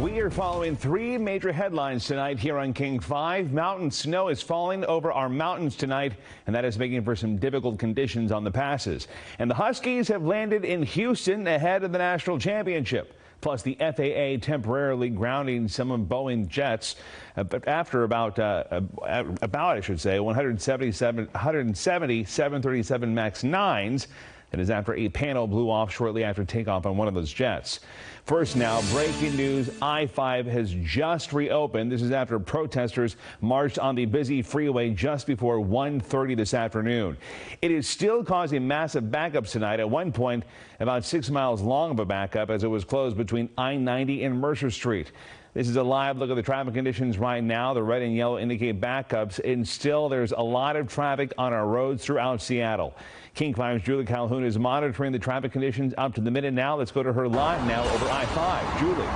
We are following three major headlines tonight here on King 5. Mountain snow is falling over our mountains tonight, and that is making for some difficult conditions on the passes. And the Huskies have landed in Houston ahead of the national championship. Plus, the FAA temporarily grounding some of Boeing jets after about 170 737 MAX 9s. That is after a panel blew off shortly after takeoff on one of those jets. First now, breaking news, I-5 has just reopened. This is after protesters marched on the busy freeway just before 1:30 this afternoon. It is still causing massive backups tonight. At one point, about 6 miles long of a backup as it was closed between I-90 and Mercer Street. This is a live look at the traffic conditions right now. The red and yellow indicate backups, and still there's a lot of traffic on our roads throughout Seattle. King 5's Julie Calhoun is monitoring the traffic conditions up to the minute now. Let's go to her live now over I-5. Julie.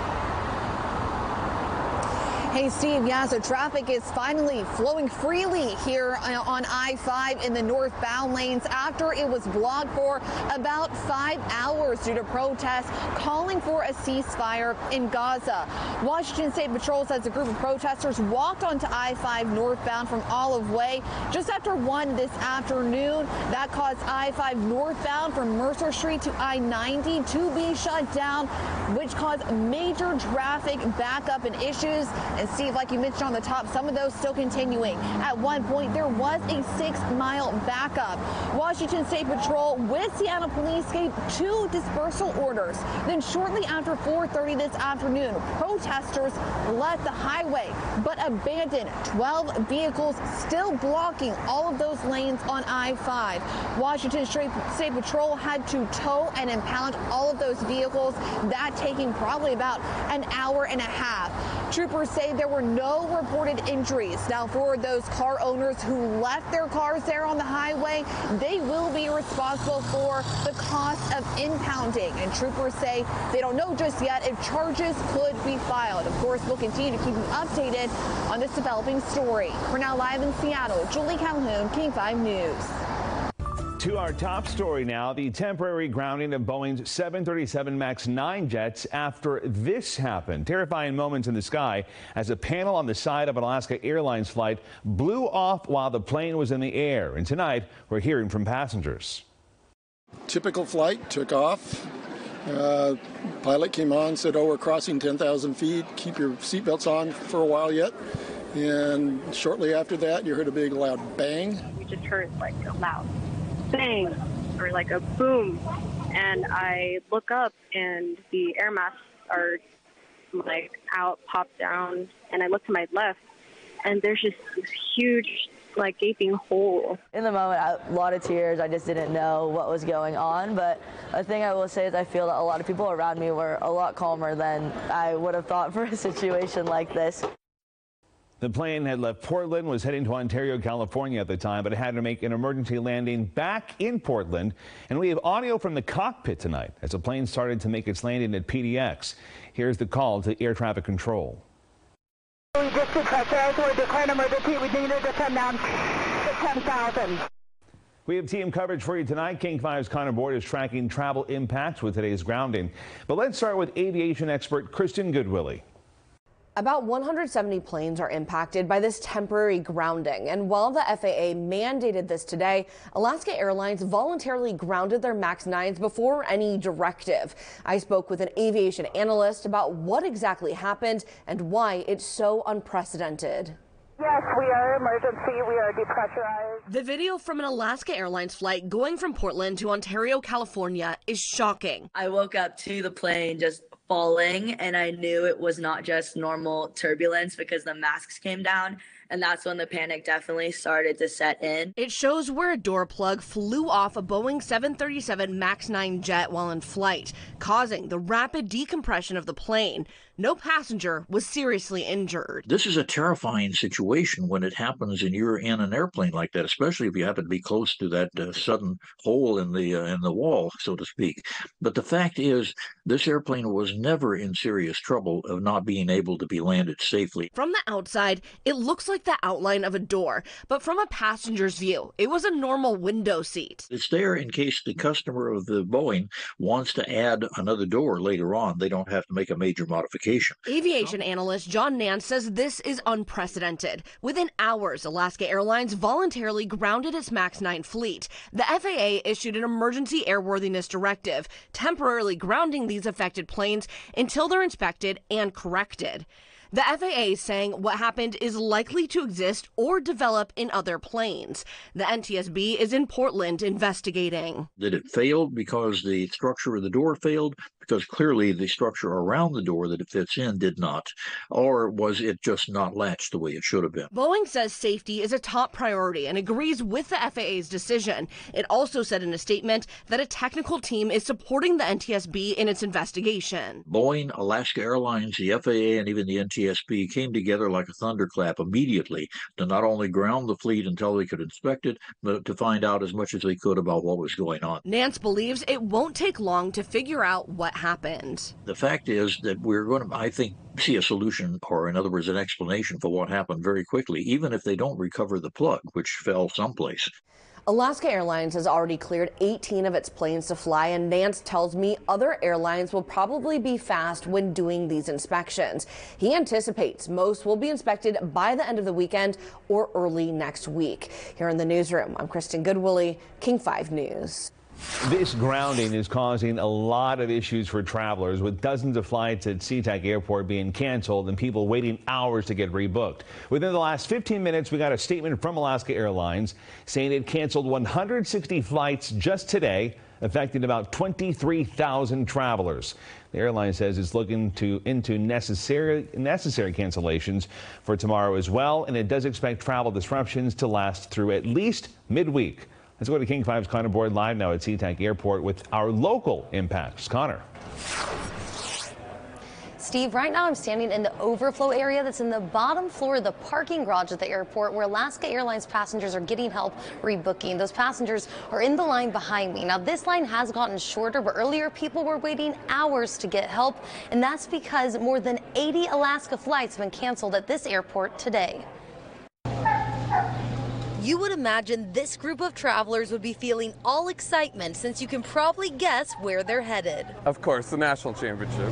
Hey, Steve. Yeah, so traffic is finally flowing freely here on I-5 in the northbound lanes after it was blocked for about 5 hours due to protests calling for a ceasefire in Gaza. Washington State Patrol says a group of protesters walked onto I-5 northbound from Olive Way just after 1 this afternoon. That caused I-5 northbound from Mercer Street to I-90 to be shut down, which caused major traffic backup and issues. And Steve, like you mentioned on the top, some of those still continuing. At one point, there was a 6-mile backup. Washington State Patrol with Seattle Police gave 2 dispersal orders. Then shortly after 4:30 this afternoon, protesters left the highway but abandoned 12 vehicles still blocking all of those lanes on I-5. Washington State Patrol had to tow and impound all of those vehicles, that taking probably about an hour and a half. Troopers say there were no reported injuries. Now, for those car owners who left their cars there on the highway, they will be responsible for the cost of impounding. And troopers say they don't know just yet if charges could be filed. Of course, we'll continue to keep you updated on this developing story. For now, live in Seattle, Julie Calhoun, King 5 News. To our top story now, the temporary grounding of Boeing's 737 MAX 9 jets after this happened. Terrifying moments in the sky as a panel on the side of an Alaska Airlines flight blew off while the plane was in the air. And tonight, we're hearing from passengers. Typical flight, took off. Pilot came on, said, "Oh, we're crossing 10,000 feet. Keep your seatbelts on for a while yet." And shortly after that, you heard a big loud bang. We just heard like a loud bang or like a boom, and I look up and the air masks are like out, popped down, and I look to my left and there's just this huge like gaping hole. In the moment, a lot of tears. I just didn't know what was going on, but the thing I will say is I feel that a lot of people around me were a lot calmer than I would have thought for a situation like this. The plane had left Portland, was heading to Ontario, California at the time, but it had to make an emergency landing back in Portland. And we have audio from the cockpit tonight as the plane started to make its landing at PDX. Here's the call to air traffic control. We just declared emergency. We needed to come down to 10,000. We have team coverage for you tonight. King 5's Connor Board is tracking travel impacts with today's grounding. But let's start with aviation expert Kristen Goodwillie. About 170 planes are impacted by this temporary grounding. And while the FAA mandated this today, Alaska Airlines voluntarily grounded their MAX 9s before any directive. I spoke with an aviation analyst about what exactly happened and why it's so unprecedented. Yes, we are emergency. We are depressurized. The video from an Alaska Airlines flight going from Portland to Ontario, California is shocking. I woke up to the plane just falling, and I knew it was not just normal turbulence because the masks came down, and that's when the panic definitely started to set in. It shows where a door plug flew off a Boeing 737 MAX 9 jet while in flight, causing the rapid decompression of the plane. No passenger was seriously injured. This is a terrifying situation when it happens and you're in an airplane like that, especially if you happen to be close to that sudden hole in the wall, so to speak. But the fact is, this airplane was never in serious trouble of not being able to be landed safely. From the outside, it looks like like the outline of a door, but from a passenger's view, it was a normal window seat. It's there in case the customer of the Boeing wants to add another door later on. They don't have to make a major modification. Aviation analyst John Nance says this is unprecedented. Within hours, Alaska Airlines voluntarily grounded its MAX 9 fleet. The FAA issued an emergency airworthiness directive, temporarily grounding these affected planes until they're inspected and corrected. The FAA is saying what happened is likely to exist or develop in other planes. The NTSB is in Portland investigating. Did it fail because the structure of the door failed? Because clearly the structure around the door that it fits in did not. Or was it just not latched the way it should have been? Boeing says safety is a top priority and agrees with the FAA's decision. It also said in a statement that a technical team is supporting the NTSB in its investigation. Boeing, Alaska Airlines, the FAA, and even the NTSB came together like a thunderclap immediately to not only ground the fleet until they could inspect it, but to find out as much as they could about what was going on. Nance believes it won't take long to figure out what happened. The fact is that we're going to, I think, see a solution, or in other words, an explanation for what happened very quickly, even if they don't recover the plug, which fell someplace. Alaska Airlines has already cleared 18 of its planes to fly, and Nance tells me other airlines will probably be fast when doing these inspections. He anticipates most will be inspected by the end of the weekend or early next week. Here in the newsroom, I'm Kristen Goodwillie, King 5 News. This grounding is causing a lot of issues for travelers, with dozens of flights at SeaTac Airport being canceled and people waiting hours to get rebooked. Within the last 15 minutes, we got a statement from Alaska Airlines saying it canceled 160 flights just today, affecting about 23,000 travelers. The airline says it's looking into necessary cancellations for tomorrow as well, and it does expect travel disruptions to last through at least midweek. Let's go to King 5's Connor Board live now at SeaTac Airport with our local impacts. Connor. Steve, right now I'm standing in the overflow area that's in the bottom floor of the parking garage at the airport, where Alaska Airlines passengers are getting help rebooking. Those passengers are in the line behind me. Now, this line has gotten shorter, but earlier people were waiting hours to get help, and that's because more than 80 Alaska flights have been canceled at this airport today. You would imagine this group of travelers would be feeling all excitement, since you can probably guess where they're headed. Of course, the national championship.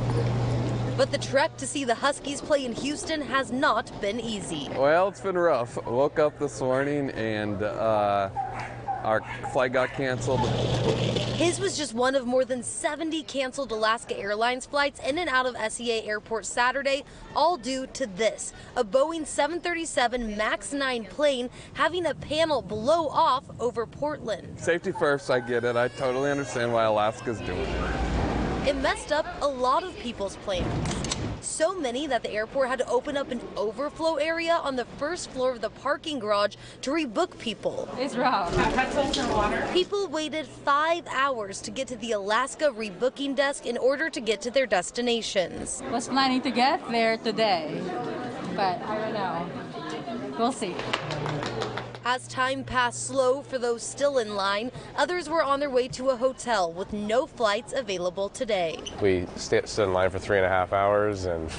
But the trek to see the Huskies play in Houston has not been easy. Well, it's been rough. I woke up this morning and our flight got canceled. His was just one of more than 70 canceled Alaska Airlines flights in and out of SEA Airport Saturday, all due to this, a Boeing 737 MAX 9 plane having a panel blow off over Portland. Safety first, I get it. I totally understand why Alaska's doing it. It messed up a lot of people's plans. So many that the airport had to open up an overflow area on the first floor of the parking garage to rebook people. It's rough. People waited 5 hours to get to the Alaska rebooking desk in order to get to their destinations. Was planning to get there today, but I don't know. We'll see. As time passed slow for those still in line, others were on their way to a hotel with no flights available today. We stood in line for 3.5 hours and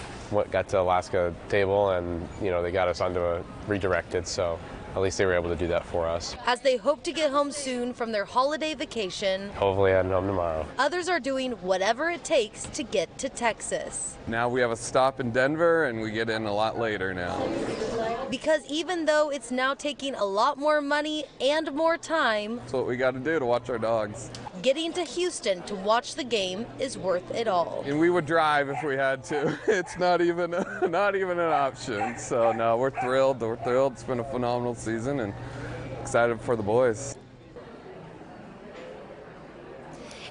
got to Alaska table, and they got us onto a redirected, so at least they were able to do that for us. As they hope to get home soon from their holiday vacation, hopefully heading home tomorrow. Others are doing whatever it takes to get to Texas. Now we have a stop in Denver and we get in a lot later now. Because even though it's now taking a lot more money and more time, that's what we got to do to watch our dogs. Getting to Houston to watch the game is worth it all. And we would drive if we had to. It's not even an option. So no, we're thrilled. We're thrilled. It's been a phenomenal season and excited for the boys.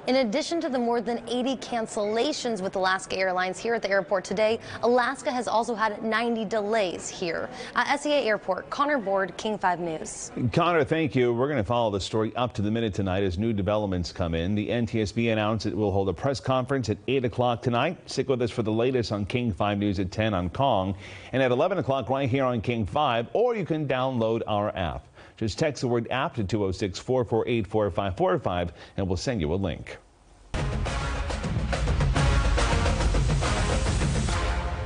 In addition to the more than 80 cancellations with Alaska Airlines here at the airport today, Alaska has also had 90 delays here. At SEA Airport, Connor Board, King 5 News. Connor, thank you. We're going to follow the story up to the minute tonight as new developments come in. The NTSB announced it will hold a press conference at 8 o'clock tonight. Stick with us for the latest on King 5 News at 10 on Kong and at 11 o'clock right here on King 5, or you can download our app. Just text the word app to 206-448-4545 and we'll send you a link.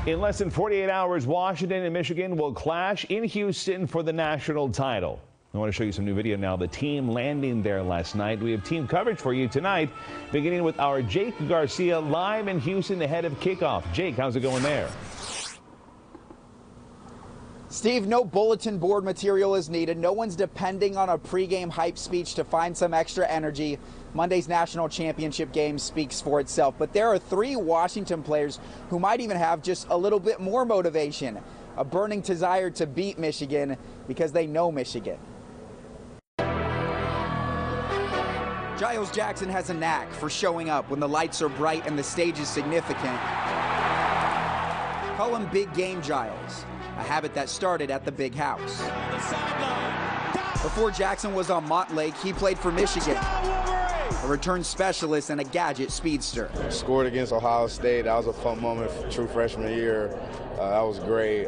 In less than 48 hours, Washington and Michigan will clash in Houston for the national title. I want to show you some new video now. The team landing there last night. We have team coverage for you tonight, beginning with our Jake Garcia live in Houston ahead of kickoff. Jake, how's it going there? Steve, no bulletin board material is needed. No one's depending on a pregame hype speech to find some extra energy. Monday's national championship game speaks for itself. But there are 3 Washington players who might even have just a little bit more motivation, a burning desire to beat Michigan because they know Michigan. Giles Jackson has a knack for showing up when the lights are bright and the stage is significant. Call him Big Game Giles, a habit that started at the Big House. Before Jackson was on Montlake, he played for Michigan, a return specialist and a gadget speedster. Scored against Ohio State. That was a fun moment for true freshman year. That was great.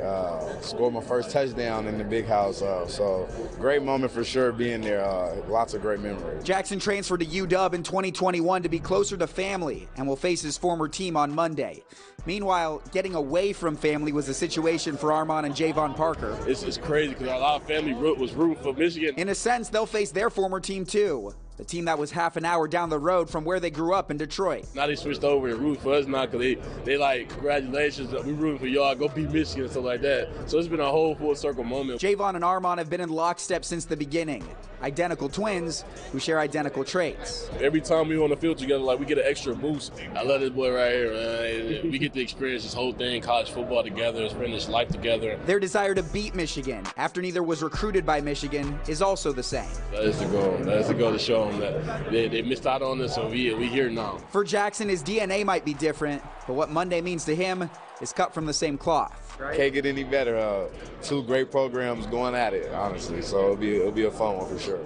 Scored my first touchdown in the Big House. So great moment for sure being there. Lots of great memories. Jackson transferred to UW in 2021 to be closer to family and will face his former team on Monday. Meanwhile, getting away from family was a situation for Armon and Javon Parker. It's crazy because a lot of family was rooting for Michigan. In a sense, they'll face their former team too. The team that was half an hour down the road from where they grew up in Detroit. Now they switched over and root for us now because they like, congratulations, we rooting for y'all, go beat Michigan and stuff like that. So it's been a whole full circle moment. Javon and Armon have been in lockstep since the beginning. Identical twins who share identical traits. Every time we on the field together, like we get an extra boost. I love this boy right here, man. We get to experience this whole thing, college football together, spend this life together. Their desire to beat Michigan, after neither was recruited by Michigan, is also the same. That is the goal. That is the goal to show them that they missed out on this, and we here now. For Jackson, his DNA might be different, but what Monday means to him is cut from the same cloth. Can't get any better. 2 great programs going at it, honestly. So it'll be a fun one for sure.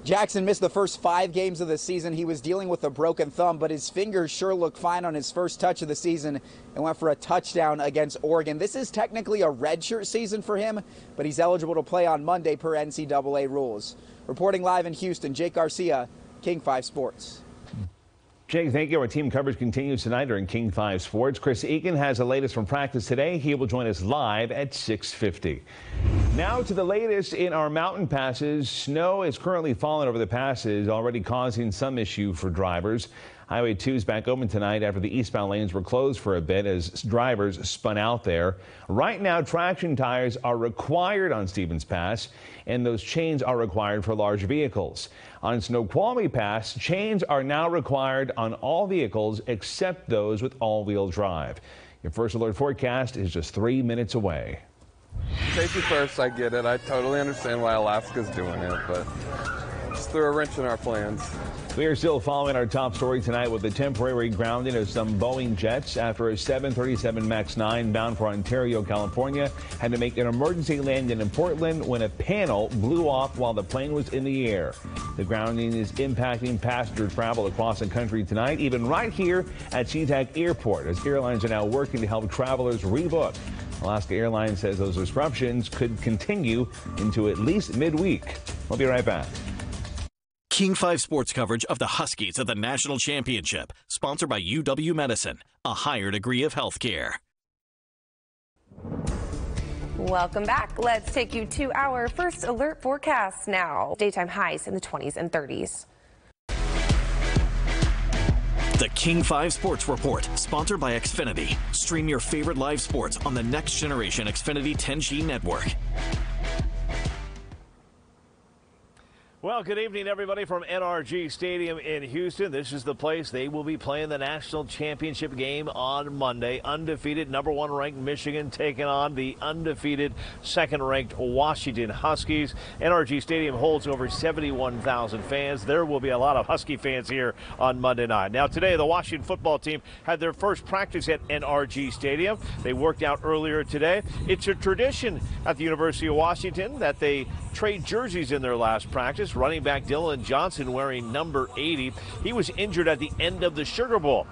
Jackson missed the first 5 games of the season. He was dealing with a broken thumb, but his fingers sure looked fine on his first touch of the season and went for a touchdown against Oregon. This is technically a redshirt season for him, but he's eligible to play on Monday per NCAA rules. Reporting live in Houston, Jake Garcia, King 5 Sports. Jake, thank you. Our team coverage continues tonight during King 5 Sports. Chris Eakin has the latest from practice today. He will join us live at 6:50. Now to the latest in our mountain passes. Snow is currently falling over the passes, already causing some issue for drivers. Highway 2 is back open tonight after the eastbound lanes were closed for a bit as drivers spun out there. Right now, traction tires are required on Stevens Pass, and those chains are required for large vehicles. On Snoqualmie Pass, chains are now required on all vehicles except those with all-wheel drive. Your first alert forecast is just 3 minutes away. Safety first, I get it. I totally understand why Alaska's doing it, but just threw a wrench in our plans. We are still following our top story tonight with the temporary grounding of some Boeing jets after a 737 MAX 9 bound for Ontario, California had to make an emergency landing in Portland when a panel blew off while the plane was in the air. The grounding is impacting passenger travel across the country tonight, even right here at SeaTac Airport, as airlines are now working to help travelers rebook. Alaska Airlines says those disruptions could continue into at least midweek. We'll be right back. King 5 Sports coverage of the Huskies at the National Championship, sponsored by UW Medicine, a higher degree of health care. Welcome back. Let's take you to our first alert forecast now. Daytime highs in the 20s and 30s. The King 5 Sports Report, sponsored by Xfinity. Stream your favorite live sports on the next generation Xfinity 10G network. Well, good evening, everybody, from NRG Stadium in Houston. This is the place they will be playing the national championship game on Monday. Undefeated #1 ranked Michigan taking on the undefeated 2nd ranked Washington Huskies. NRG Stadium holds over 71,000 fans. There will be a lot of Husky fans here on Monday night. Now, today, the Washington football team had their first practice at NRG Stadium. They worked out earlier today. It's a tradition at the University of Washington that they trade jerseys in their last practice. Running back Dylan Johnson wearing number 80. He was injured at the end of the Sugar Bowl.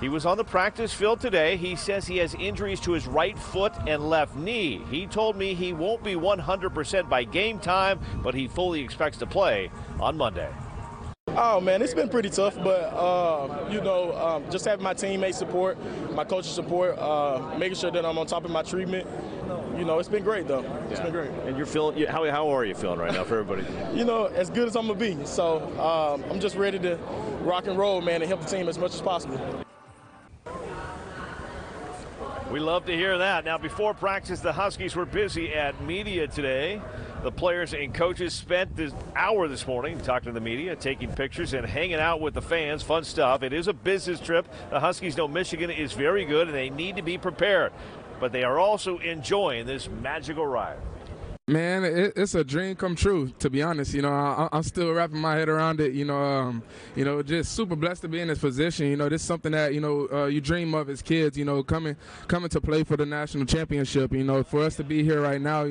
He was on the practice field today. He says he has injuries to his right foot and left knee. He told me he won't be 100% by game time, but he fully expects to play on Monday. Oh, man, it's been pretty tough, but, just having my teammates support, my coach's support, making sure that I'm on top of my treatment, it's been great, though. It's been great. And you're feeling, how are you feeling right now for everybody? As good as I'm going to be. So I'm just ready to rock and roll, man, and help the team as much as possible. We love to hear that. Now, before practice, the Huskies were busy at media today. The players and coaches spent this hour this morning talking to the media, taking pictures, and hanging out with the fans. Fun stuff. It is a business trip. The Huskies know Michigan is very good, and they need to be prepared. But they are also enjoying this magical ride. Man, it's a dream come true, to be honest. I'm still wrapping my head around it. Just super blessed to be in this position. This is something that, you dream of as kids, coming to play for the national championship. For us to be here right now,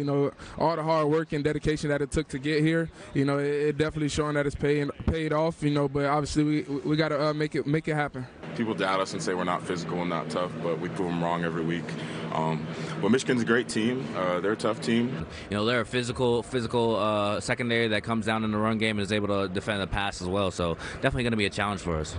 all the hard work and dedication that it took to get here, it definitely showing that it's paid off, but obviously we got to make it happen. People doubt us and say we're not physical and not tough, but we prove them wrong every week. But Michigan's a great team. They're a tough team. They're a physical secondary that comes down in the run game and is able to defend the pass as well. So definitely going to be a challenge for us.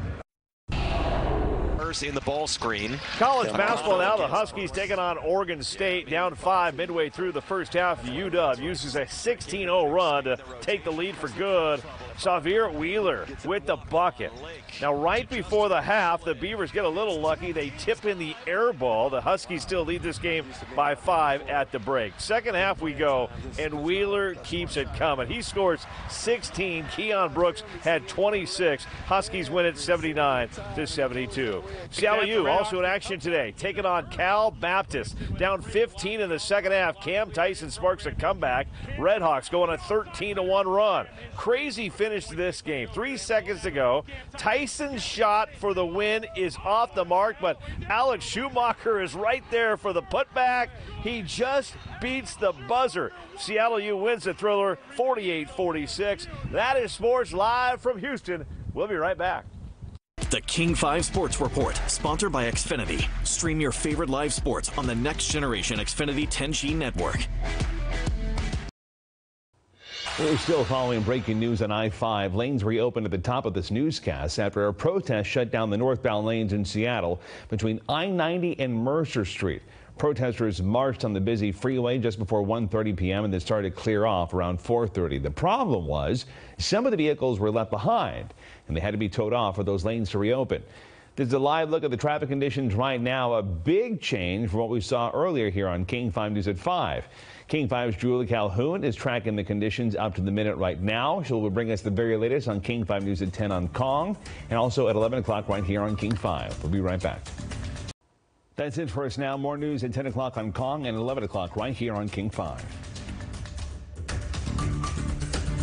In the ball screen. College basketball now. The Huskies taking on Oregon State, down 5 midway through the first half. UW uses a 16-0 run to take the lead for good. Xavier Wheeler with the bucket. Now, right before the half, the Beavers get a little lucky. They tip in the air ball. The Huskies still lead this game by 5 at the break. Second half we go, and Wheeler keeps it coming. He scores 16. Keon Brooks had 26. Huskies win it 79-72. Seattle U also in action today, taking on Cal Baptist. Down 15 in the second half. Cam Tyson sparks a comeback. Redhawks go on a 13-1 run. Crazy finish to this game. 3 seconds to go. Tyson's shot for the win is off the mark, but Alex Schumacher is right there for the putback. He just beats the buzzer. Seattle U wins the thriller 48-46. That is sports live from Houston. We'll be right back. The King 5 Sports Report, sponsored by Xfinity. Stream your favorite live sports on the next generation Xfinity 10G network. We're still following breaking news on I-5. Lanes reopened at the top of this newscast after a protest shut down the northbound lanes in Seattle between I-90 and Mercer Street. Protesters marched on the busy freeway just before 1:30 p.m. and then started to clear off around 4:30. The problem was some of the vehicles were left behind and they had to be towed off for those lanes to reopen. This is a live look at the traffic conditions right now. A big change from what we saw earlier here on King 5 News at 5. King 5's Julie Calhoun is tracking the conditions up to the minute right now. She will bring us the very latest on King 5 News at 10 on Kong and also at 11 o'clock right here on King 5. We'll be right back. That's it for us now. More news at 10 o'clock on Kong and 11 o'clock right here on King 5.